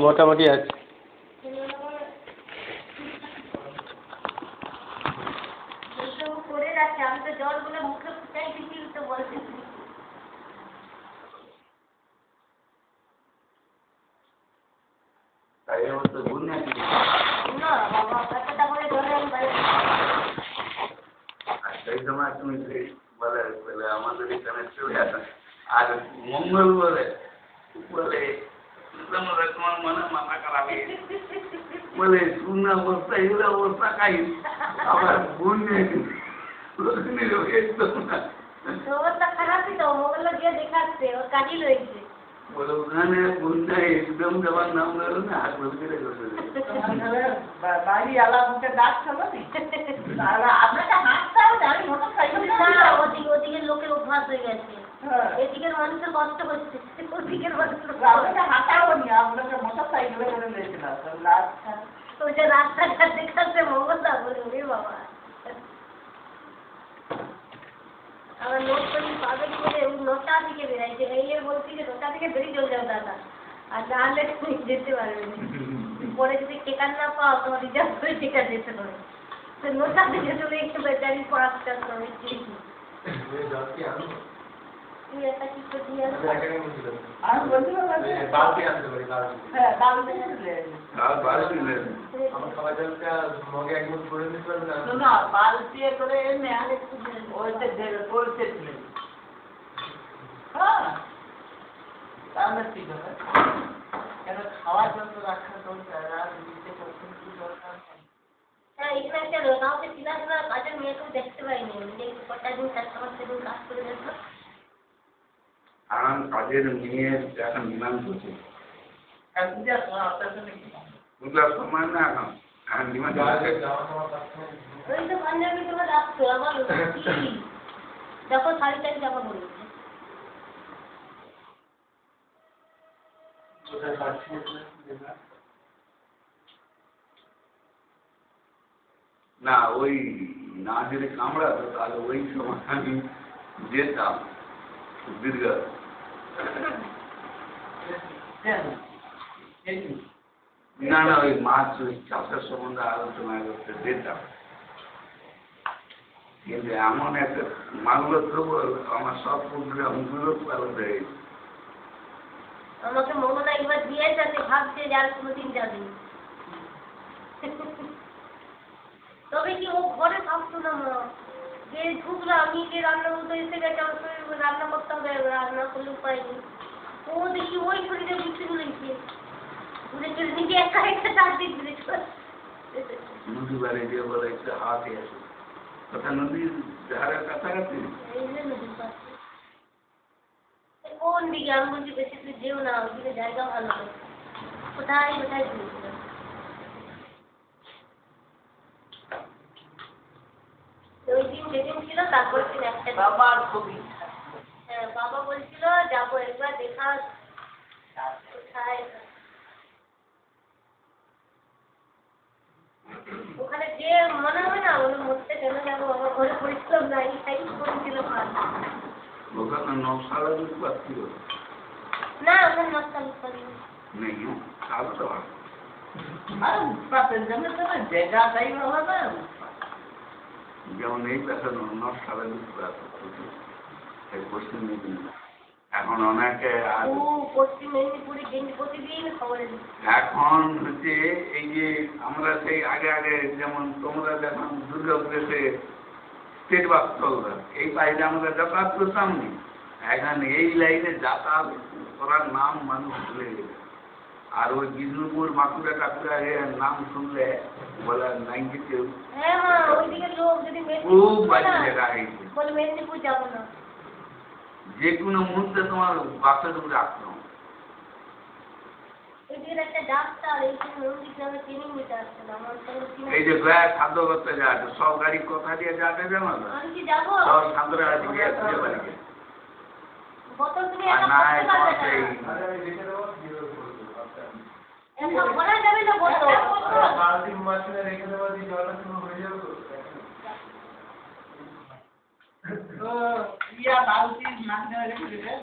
মোটামুটি আছে। সেই সময় তুমি বলে আমাদের এখানে চলে আসে আর মঙ্গল বলে বলে তোমার মনে মাথা খারাপ বলে শূন্য অবস্থা এগুলো অবস্থা খাই আবার বোন অবস্থা খারাপই তো মোবাইল দিয়ে দেখাচ্ছে ওর কাজই রয়েছে বলে ওখানে বোনটা একদম যাবার নাম ধরো না হাত বলতে বাড়ি আলা মুখে ডাক খাবো আপনাকে হাঁটতে হবে আমি মোটর সাইকেল ওদিকে লোকের অভ্যাস হয়ে গেছে এদিকের মানুষের কষ্ট হচ্ছে ওদিকের মানুষের আপনাকে হাঁটাবো নি আপনাকে মোটর সাইকেলে করে নিয়েছিলাম ওই যে রাস্তাঘাট দেখাচ্ছে মঙ্গলদা বলে ওরে বাবা আমার নোট করি পাবে কি বলে ওই 9টা দিকে বেরাইছে এই বলছি যে 9টা থেকে বেরিয়ে চলে যাও দাদা আর নাহলে তুমি যেতে পারবে না পরে যদি টেকার না পাও তোমার রিজার্ভ করে টেকা যেতে হবে তো 9টা থেকে চলে একটু বেচারি 5টা করে তুই একটা কি করে দিয়ে আমি বলছিলাম বালতি আনতে পারি হ্যাঁ বালতি নিলে আমার খাবার জলটা মগে একবার করে নিতে পারবে না না বালতি করে এনে ওইতে দেবে করতে দিলে হ্যাঁ তাহলে ঠিক হবে কেন খাওয়ার জন্য রাখা দরকার আর দিতে করতে কি দরকার হ্যাঁ এখানে একটা কাউকে চিনাশোনা কাজের মেয়েকেও দেখতে পাইনি একটু কটা দিন কাস্টমার সেদিন কাজ করে দেখো আর কাজের মেয়ে এখন ডিমান্ড করছে সময় না এখন এখন ডিমান্ড ওই তো পাঞ্জাবি তোমার রাখতো আমার দেখো শাড়িটাই জামা পড়েছে না ওই না যদি কামড়াতো তাহলে ওই সময় আমি যেতাম দীর্ঘ না না ওই মাছ ওই চাষের সম্বন্ধে আলোচনা করতে যেতাম কিন্তু এমন একটা মাগুলো তবু আমার সব প্রোগ্রাম গুলো পালন হয়ে গেছে আমাকে মনে একবার দিয়ে যাচ্ছে ভাবছে যে আর কোনোদিন যাবে তবে কি ও ঘরে থাকতো না মা যে ঢুকলো আমি যে রান্না করতে এসে গেছে আমার শরীর রান্না করতে হবে রান্না করলে উপায় নেই ও দেখি ওই শরীরে বিক্রি করেছে নিজে একা একটা চার দিন নদী বাড়ি দিয়ে বলে একটা হাতে আছে ওটা নদীর ধারের কাছাকাছি কোন দিকে আমি বলছি বেশি তুই যেও না ওইদিকে জায়গা ভালো কোথায় কোথায় ঘুরেছিলাম ওই দিন যেদিন ছিল তারপর দিন একটা বাবার খুবই হ্যাঁ বাবা বলছিল যাবো একবার দেখা কোথায় ওখানে যে মনে হয় না ওর মধ্যে কেন যাবো আমার ঘরে পরিশ্রম নাই তাই করেছিল ওখানে নকশালা দুধ পাচ্ছিল না ওখানে নকশা নেই তাহলে তো ভালো আর পাতের জন্য তো জায়গাটাই ভালো না যেমন এই পেছনে নকশালা দুধ পাচ্ছে পশ্চিম মেদিনীপুর এখন অনেকে পশ্চিম মেদিনীপুরে প্রতিদিন খবরে এখন হচ্ছে এই যে আমরা সেই আগে আগে যেমন তোমরা যখন দুর্গাপুরেতে স্টেট বাস চলতো এই পাইলে আমরা যাতায়াত করতাম নি এখন এই লাইনে যাতায়াত করার নাম মানুষ ভুলে গেছে আর ওই বিষ্ণুপুর বাঁকুড়া টাকুড়া নাম শুনলে বলে নাই কেউ হ্যাঁ মা ওইদিকে লোক যদি খুব বাজে জায়গা হয়েছে বলে মেদিনীপুর যাবো না যে কোনো মুহূর্তে তোমার বাসের উপরে আক্রমণ একটা ডাক্তার এইখানে মন্দির গ্রামে ট্রেনিং নিতে আসছে আমার এই যে খাদ্য করতে যাচ্ছে সব গাড়ি কথা দিয়ে যাবে জানো না আমি কি যাবো সব সাঁতরে আছে গিয়ে খুঁজে বাড়িতে বোতল তুমি আর একা না করতে পারবে না একা ভরা যাবে না বোতল বালতির মাঝখানে রেখে দেওয়া দিয়ে জলটা শুরু হয়ে যাবে তো ইয়া বালতি মাঝখানে রেখে দিলে